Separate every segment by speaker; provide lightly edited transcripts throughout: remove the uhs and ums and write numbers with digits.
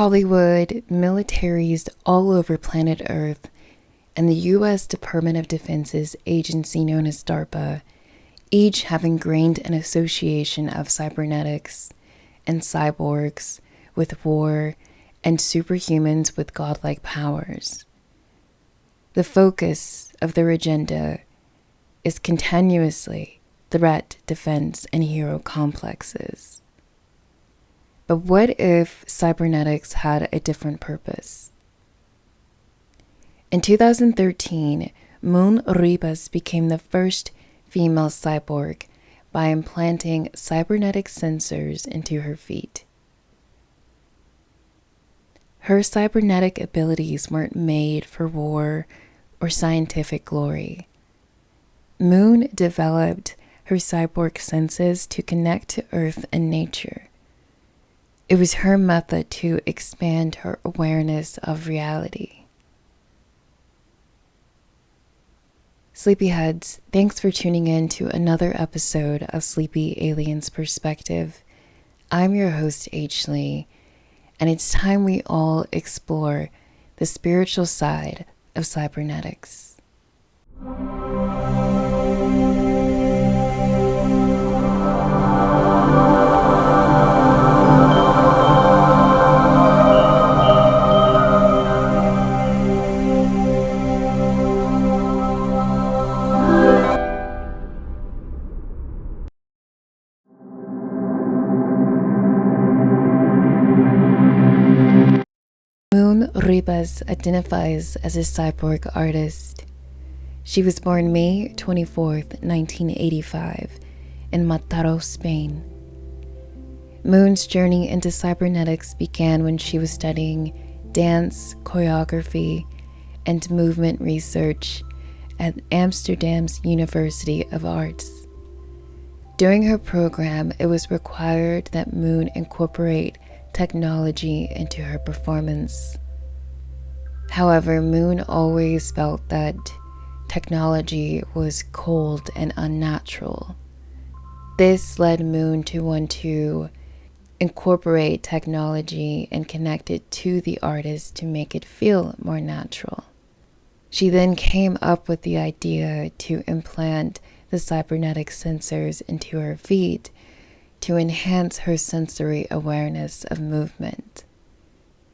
Speaker 1: Hollywood, militaries all over planet Earth, and the U.S. Department of Defense's agency known as DARPA each have ingrained an association of cybernetics and cyborgs with war and superhumans with godlike powers. The focus of their agenda is continuously threat, defense, and hero complexes. But what if cybernetics had a different purpose? In 2013, Moon Ribas became the first female cyborg by implanting cybernetic sensors into her feet. Her cybernetic abilities weren't made for war or scientific glory. Moon developed her cyborg senses to connect to Earth and nature. It was her method to expand her awareness of reality. Sleepyheads, thanks for tuning in to another episode of Sleepy Aliens Perspective. I'm your host, H. Lee, and it's time we all explore the spiritual side of cybernetics. Moon Ribas identifies as a cyborg artist. She was born May 24th, 1985, in Mataró, Spain. Moon's journey into cybernetics began when she was studying dance, choreography, and movement research at Amsterdam's University of Arts. During her program, it was required that Moon incorporate technology into her performance. However, Moon always felt that technology was cold and unnatural. This led Moon to want to incorporate technology and connect it to the artist to make it feel more natural. She then came up with the idea to implant the cybernetic sensors into her feet to enhance her sensory awareness of movement.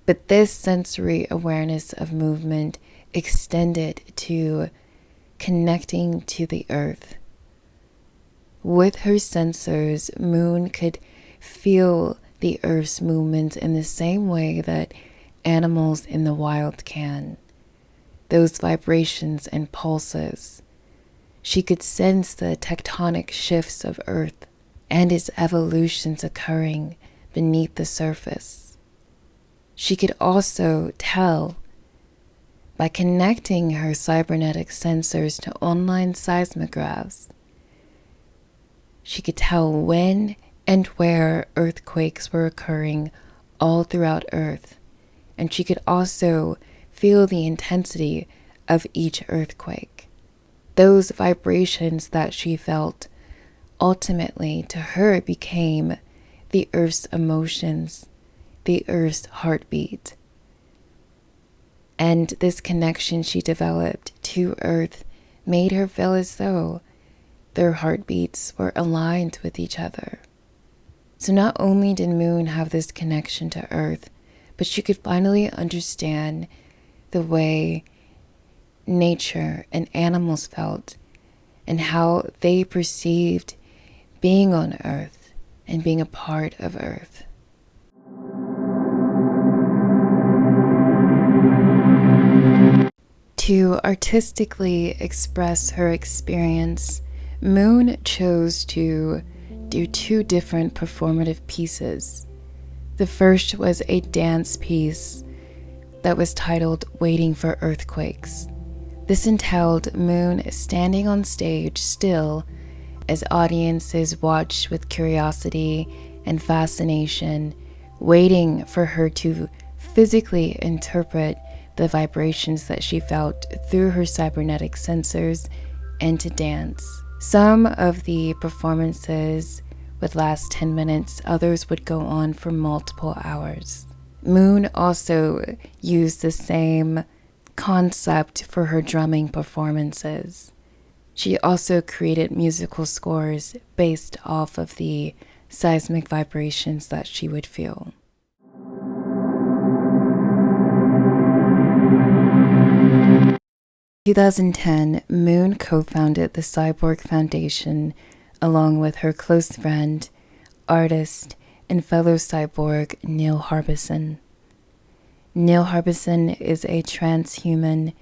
Speaker 1: But this sensory awareness of movement extended to connecting to the earth. With her sensors, Moon could feel the earth's movements in the same way that animals in the wild can. Those vibrations and pulses. She could sense the tectonic shifts of earth and its evolutions occurring beneath the surface. She could also tell, by connecting her cybernetic sensors to online seismographs, she could tell when and where earthquakes were occurring all throughout Earth, and she could also feel the intensity of each earthquake. Those vibrations that she felt ultimately to her became the Earth's emotions, the Earth's heartbeat. And this connection she developed to Earth made her feel as though their heartbeats were aligned with each other. So not only did Moon have this connection to Earth, but she could finally understand the way nature and animals felt and how they perceived being on Earth and being a part of Earth. To artistically express her experience, Moon chose to do two different performative pieces. The first was a dance piece that was titled Waiting for Earthquakes. This entailed Moon standing on stage still as audiences watched with curiosity and fascination, waiting for her to physically interpret the vibrations that she felt through her cybernetic sensors and to dance. Some of the performances would last 10 minutes, others would go on for multiple hours. Moon also used the same concept for her drumming performances. She also created musical scores based off of the seismic vibrations that she would feel. In 2010, Moon co-founded the Cyborg Foundation along with her close friend, artist, and fellow cyborg Neil Harbisson. Neil Harbisson is a transhuman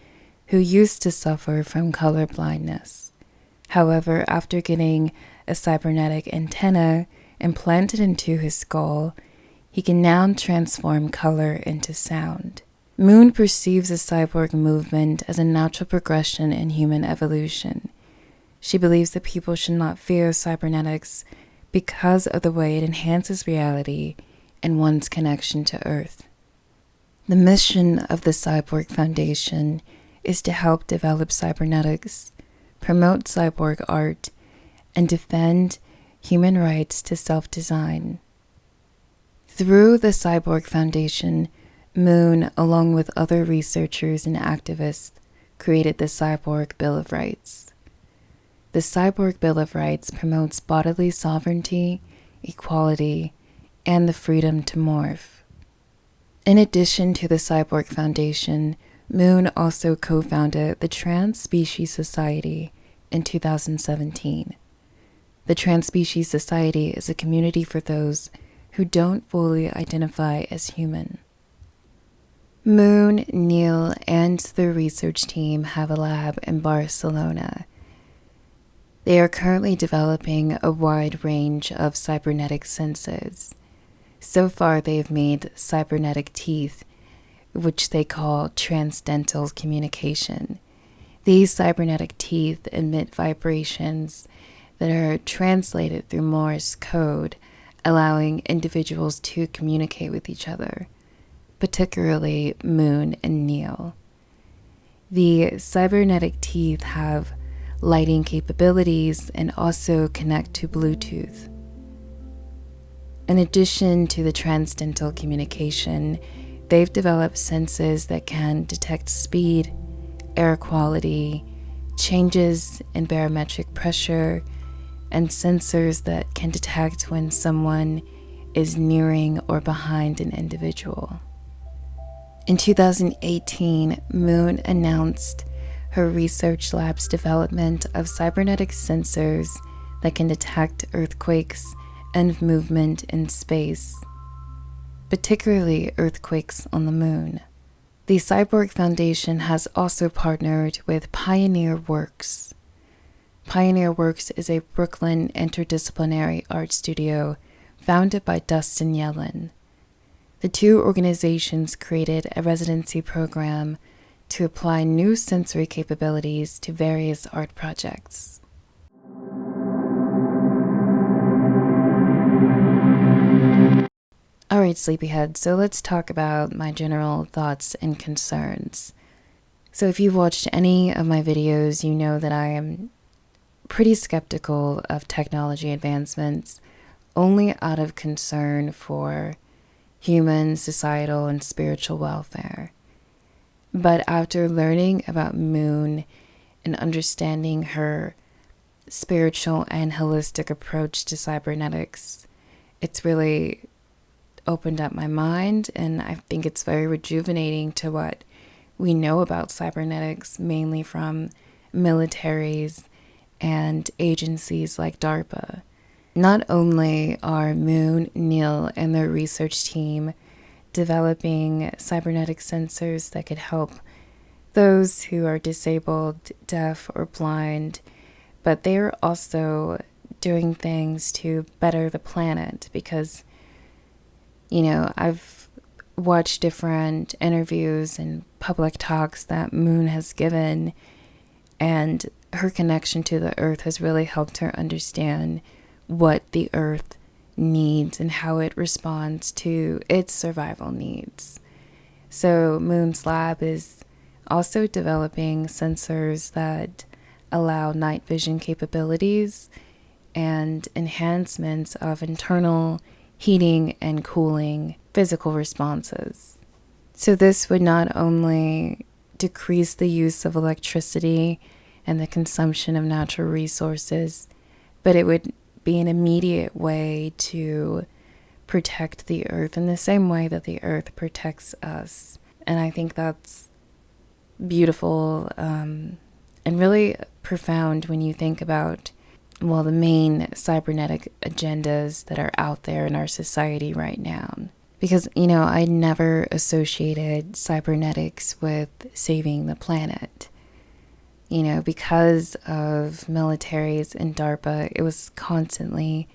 Speaker 1: who used to suffer from color blindness. However, after getting a cybernetic antenna implanted into his skull, he can now transform color into sound. Moon perceives the cyborg movement as a natural progression in human evolution. She believes that people should not fear cybernetics because of the way it enhances reality and one's connection to Earth. The mission of the Cyborg Foundation is to help develop cybernetics, promote cyborg art, and defend human rights to self-design. Through the Cyborg Foundation, Moon, along with other researchers and activists, created the Cyborg Bill of Rights. The Cyborg Bill of Rights promotes bodily sovereignty, equality, and the freedom to morph. In addition to the Cyborg Foundation, Moon also co-founded the Trans Species Society in 2017. The Trans Species Society is a community for those who don't fully identify as human. Moon, Neil, and the research team have a lab in Barcelona. They are currently developing a wide range of cybernetic senses. So far, they have made cybernetic teeth, which they call transdental communication. These cybernetic teeth emit vibrations that are translated through Morse code, allowing individuals to communicate with each other, particularly Moon and Neil. The cybernetic teeth have lighting capabilities and also connect to Bluetooth. In addition to the transdental communication, they've developed senses that can detect speed, air quality, changes in barometric pressure, and sensors that can detect when someone is nearing or behind an individual. In 2018, Moon announced her research lab's development of cybernetic sensors that can detect earthquakes and movement in space, particularly earthquakes on the moon. The Cyborg Foundation has also partnered with Pioneer Works. Pioneer Works is a Brooklyn interdisciplinary art studio founded by Dustin Yellen. The two organizations created a residency program to apply new sensory capabilities to various art projects. Alright, sleepyhead, so let's talk about my general thoughts and concerns. So if you've watched any of my videos, you know that I am pretty skeptical of technology advancements, only out of concern for human, societal, and spiritual welfare. But after learning about Moon and understanding her spiritual and holistic approach to cybernetics, it's really opened up my mind, and I think it's very rejuvenating to what we know about cybernetics, mainly from militaries and agencies like DARPA. Not only are Moon, Neil, and their research team developing cybernetic sensors that could help those who are disabled, deaf, or blind, but they are also doing things to better the planet because, you know, I've watched different interviews and public talks that Moon has given, and her connection to the Earth has really helped her understand what the Earth needs and how it responds to its survival needs. So Moon's lab is also developing sensors that allow night vision capabilities and enhancements of internal heating and cooling physical responses. So this would not only decrease the use of electricity and the consumption of natural resources, but it would be an immediate way to protect the earth in the same way that the earth protects us. And I think that's beautiful and really profound when you think about, well, the main cybernetic agendas that are out there in our society right now. Because, I never associated cybernetics with saving the planet. Because of militaries and DARPA, it was constantly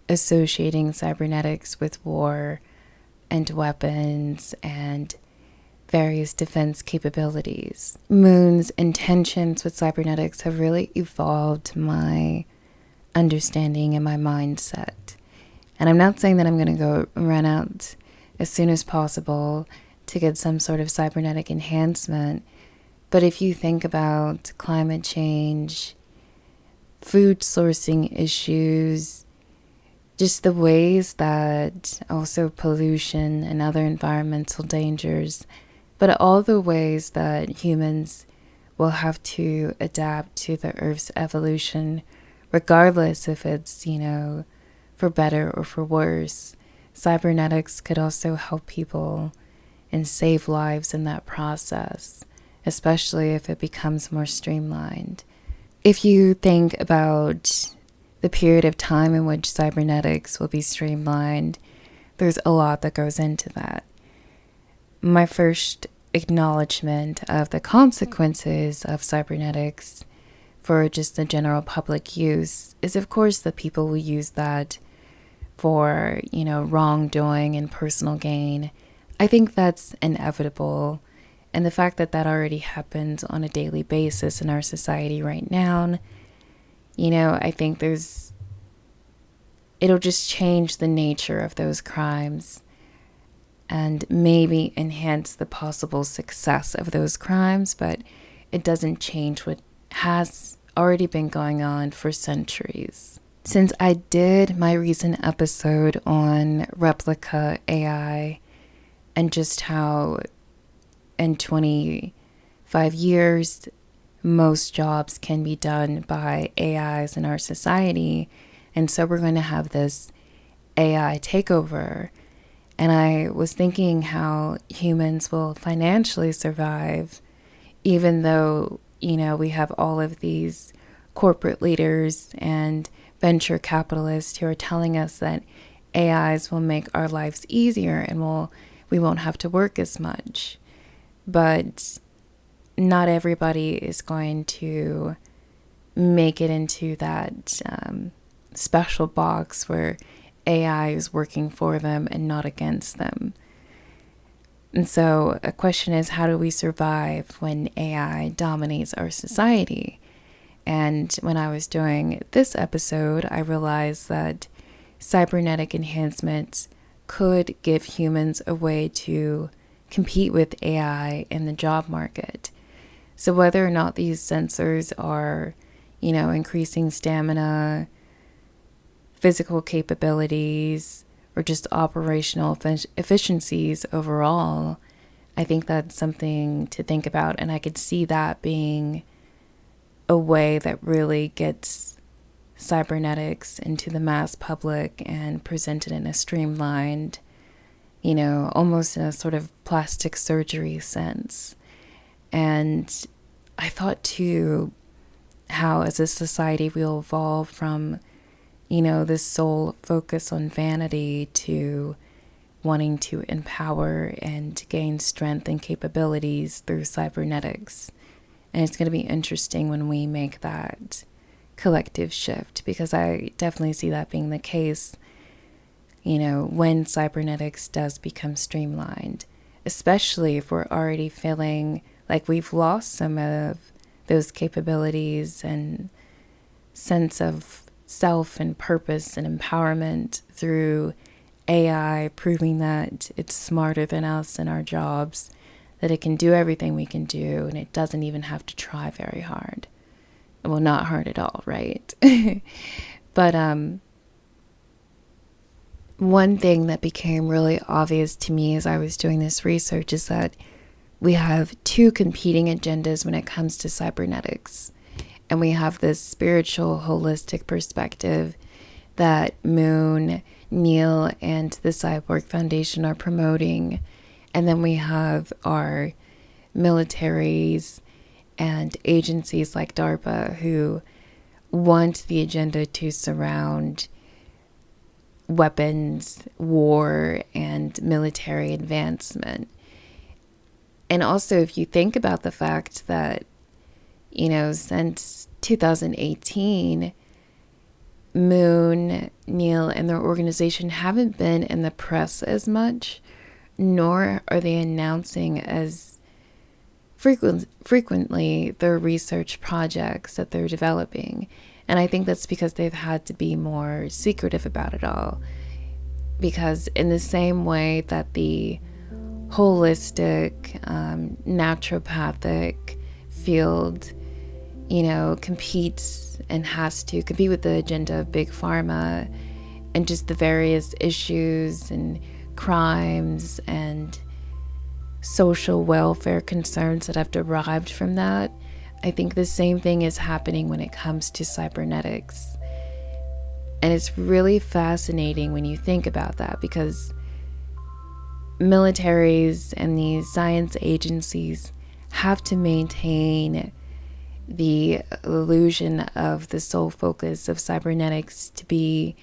Speaker 1: associating cybernetics with war and weapons and various defense capabilities. Moon's intentions with cybernetics have really evolved my understanding and my mindset. And I'm not saying that I'm going to go run out as soon as possible to get some sort of cybernetic enhancement. But if you think about climate change, food sourcing issues, just the ways that also pollution and other environmental dangers, but all the ways that humans will have to adapt to the Earth's evolution, regardless if it's, for better or for worse. Cybernetics could also help people and save lives in that process, especially if it becomes more streamlined. If you think about the period of time in which cybernetics will be streamlined, there's a lot that goes into that. My first acknowledgement of the consequences of cybernetics for just the general public use is, of course, the people who use that for, wrongdoing and personal gain. I think that's inevitable. And the fact that that already happens on a daily basis in our society right now, I think it'll just change the nature of those crimes and maybe enhance the possible success of those crimes, but it doesn't change what has already been going on for centuries. Since I did my recent episode on replica AI and just how in 25 years, most jobs can be done by AIs in our society. And so we're going to have this AI takeover. And I was thinking how humans will financially survive, even though, we have all of these corporate leaders and venture capitalists who are telling us that AIs will make our lives easier and we won't have to work as much. But not everybody is going to make it into that special box where AI is working for them and not against them. And so a question is, how do we survive when AI dominates our society? And when I was doing this episode, I realized that cybernetic enhancements could give humans a way to compete with AI in the job market. So whether or not these sensors are, increasing stamina, physical capabilities, or just operational efficiencies overall, I think that's something to think about. And I could see that being a way that really gets cybernetics into the mass public and presented in a streamlined, almost in a sort of plastic surgery sense. And I thought too, how as a society we'll evolve from, this sole focus on vanity to wanting to empower and gain strength and capabilities through cybernetics. And it's going to be interesting when we make that collective shift, because I definitely see that being the case, when cybernetics does become streamlined, especially if we're already feeling like we've lost some of those capabilities and sense of self and purpose and empowerment through AI proving that it's smarter than us in our jobs, that it can do everything we can do and it doesn't even have to try very hard. Well, not hard at all, right? But one thing that became really obvious to me as I was doing this research is that we have two competing agendas when it comes to cybernetics. And we have this spiritual, holistic perspective that Moon, Neil, and the Cyborg Foundation are promoting. And then we have our militaries and agencies like DARPA who want the agenda to surround weapons, war, and military advancement. And also, if you think about the fact that, since 2018, Moon, Neil, and their organization haven't been in the press as much, nor are they announcing as frequently their research projects that they're developing. And I think that's because they've had to be more secretive about it all. Because in the same way that the holistic, naturopathic field, competes and has to compete with the agenda of big pharma and just the various issues and crimes and social welfare concerns that have derived from that, I think the same thing is happening when it comes to cybernetics. And it's really fascinating when you think about that, because militaries and these science agencies have to maintain the illusion of the sole focus of cybernetics to be,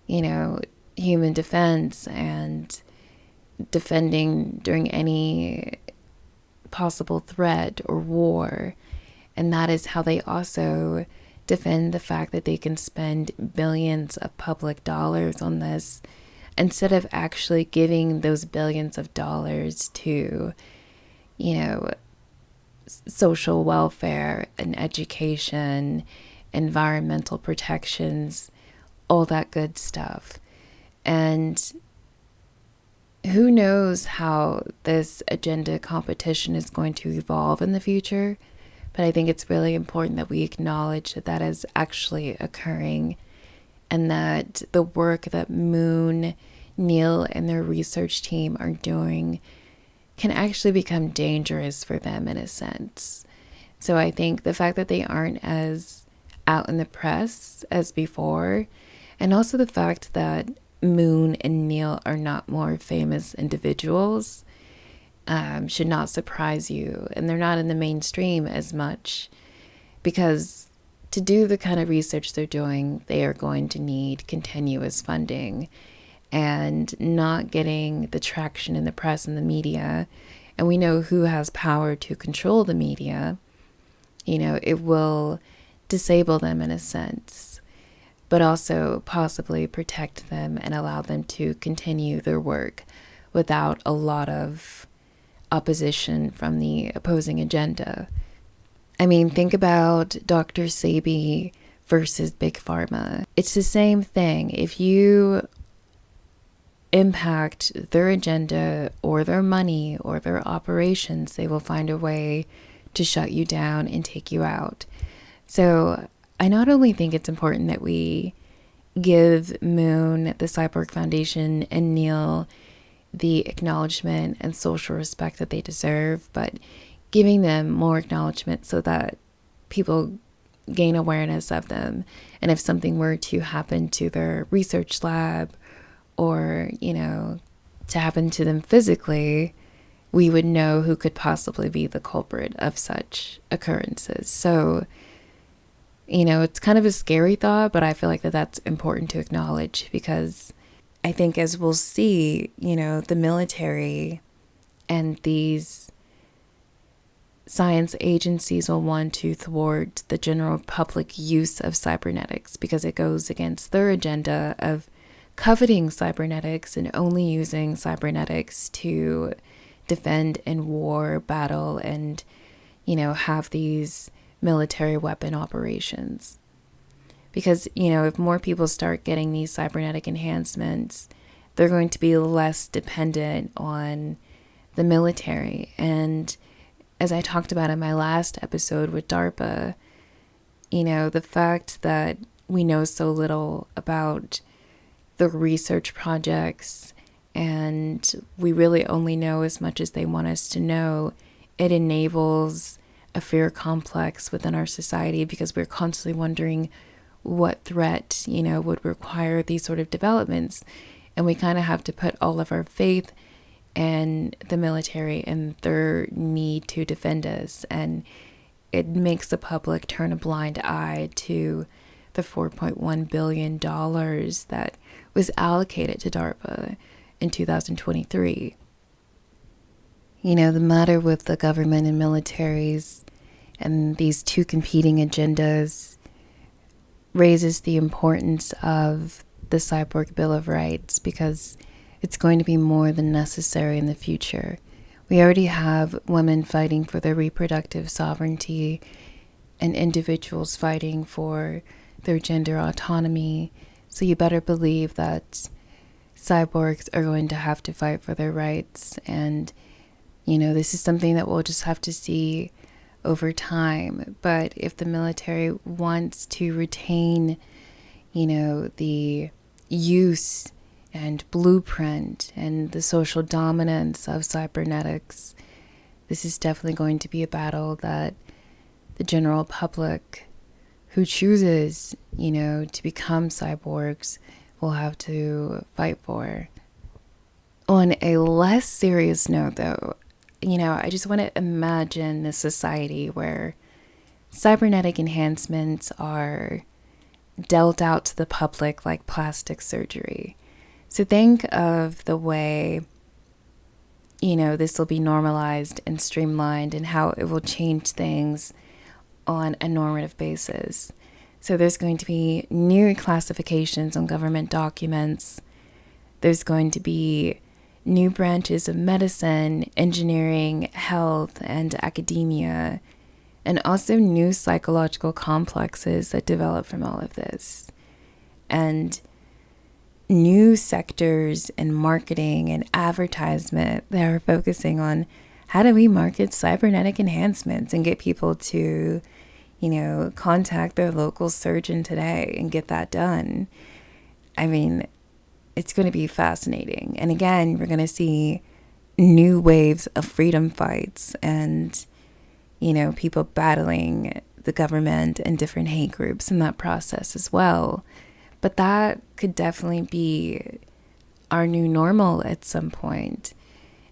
Speaker 1: human defense and defending during any possible threat or war. And that is how they also defend the fact that they can spend billions of public dollars on this instead of actually giving those billions of dollars to, social welfare and education, environmental protections, all that good stuff. And who knows how this agenda competition is going to evolve in the future, but I think it's really important that we acknowledge that that is actually occurring, and that the work that Moon, Neil, and their research team are doing can actually become dangerous for them in a sense. So I think the fact that they aren't as out in the press as before, and also the fact that Moon and Neil are not more famous individuals, should not surprise you. And they're not in the mainstream as much, because to do the kind of research they're doing, they are going to need continuous funding, and not getting the traction in the press and the media. And we know who has power to control the media. It will disable them in a sense, but also possibly protect them and allow them to continue their work without a lot of opposition from the opposing agenda. I mean, think about Dr. Sebi versus Big Pharma. It's the same thing. If you impact their agenda or their money or their operations, they will find a way to shut you down and take you out. So I not only think it's important that we give Moon, the Cyborg Foundation, and Neil the acknowledgement and social respect that they deserve, but giving them more acknowledgement so that people gain awareness of them. And if something were to happen to their research lab, or, to happen to them physically, we would know who could possibly be the culprit of such occurrences. So, it's kind of a scary thought, but I feel like that's important to acknowledge, because I think, as we'll see, the military and these science agencies will want to thwart the general public use of cybernetics, because it goes against their agenda of coveting cybernetics and only using cybernetics to defend in war, battle, and, have these military weapon operations. Because, if more people start getting these cybernetic enhancements, they're going to be less dependent on the military. And as I talked about in my last episode with DARPA, the fact that we know so little about the research projects, and we really only know as much as they want us to know. It enables a fear complex within our society because we're constantly wondering what threat, would require these sort of developments. And we kind of have to put all of our faith in the military and their need to defend us. And it makes the public turn a blind eye to the $4.1 billion that was allocated to DARPA in 2023. The matter with the government and militaries and these two competing agendas raises the importance of the Cyborg Bill of Rights, because it's going to be more than necessary in the future. We already have women fighting for their reproductive sovereignty and individuals fighting for their gender autonomy. So you better believe that cyborgs are going to have to fight for their rights. And, this is something that we'll just have to see over time. But if the military wants to retain, the use and blueprint and the social dominance of cybernetics, this is definitely going to be a battle that the general public who chooses, to become cyborgs will have to fight for. On a less serious note, though, I just want to imagine a society where cybernetic enhancements are dealt out to the public like plastic surgery. So think of the way, this will be normalized and streamlined and how it will change things on a normative basis. So there's going to be new classifications on government documents. There's going to be new branches of medicine, engineering, health, and academia, and also new psychological complexes that develop from all of this. And new sectors in marketing and advertisement that are focusing on how do we market cybernetic enhancements and get people to, contact their local surgeon today and get that done. I mean, it's going to be fascinating. And again, we're going to see new waves of freedom fights and, people battling the government and different hate groups in that process as well. But that could definitely be our new normal at some point.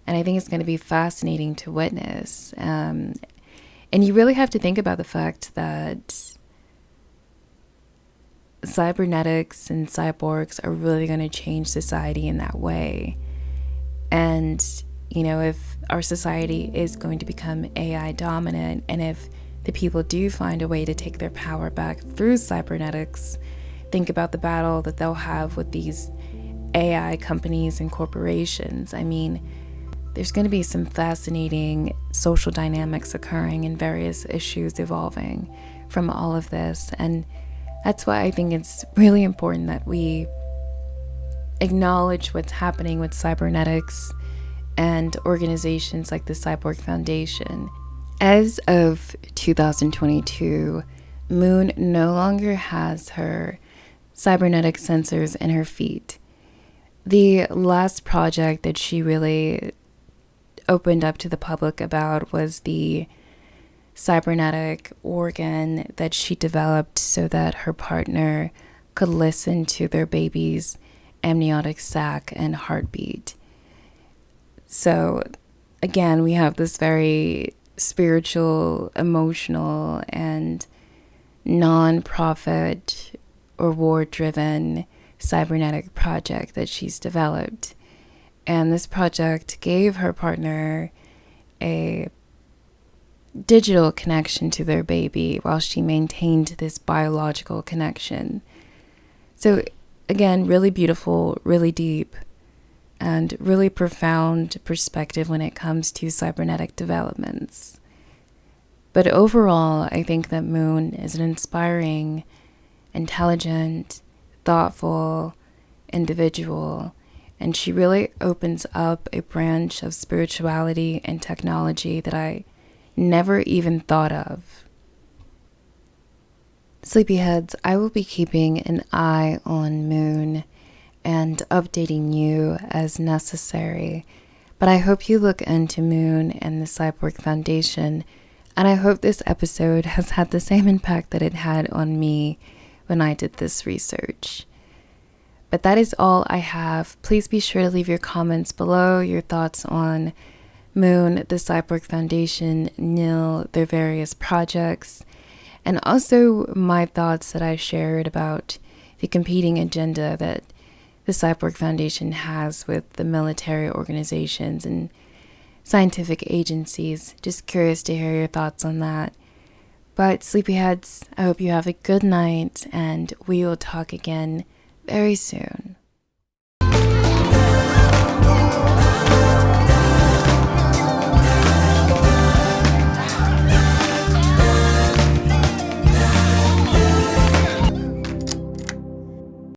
Speaker 1: And I think it's going to be fascinating to witness. And you really have to think about the fact that cybernetics and cyborgs are really going to change society in that way. And, if our society is going to become AI dominant, and if the people do find a way to take their power back through cybernetics, think about the battle that they'll have with these AI companies and corporations. I mean, there's going to be some fascinating social dynamics occurring and various issues evolving from all of this. And that's why I think it's really important that we acknowledge what's happening with cybernetics and organizations like the Cyborg Foundation. As of 2022, Moon no longer has her cybernetic sensors in her feet. The last project that she really opened up to the public about was the cybernetic organ that she developed so that her partner could listen to their baby's amniotic sac and heartbeat. So again, we have this very spiritual, emotional, and non-profit or reward-driven cybernetic project that she's developed. And this project gave her partner a digital connection to their baby while she maintained this biological connection. So again, really beautiful, really deep, and really profound perspective when it comes to cybernetic developments. But overall, I think that Moon is an inspiring, intelligent, thoughtful individual, and she really opens up a branch of spirituality and technology that I never even thought of. Sleepyheads, I will be keeping an eye on Moon and updating you as necessary. But I hope you look into Moon and the Cyborg Foundation, and I hope this episode has had the same impact that it had on me when I did this research. But that is all I have. Please be sure to leave your comments below, your thoughts on Moon, the Cyborg Foundation, NIL, their various projects, and also my thoughts that I shared about the competing agenda that the Cyborg Foundation has with the military organizations and scientific agencies. Just curious to hear your thoughts on that. But sleepyheads, I hope you have a good night, and we will talk again very soon.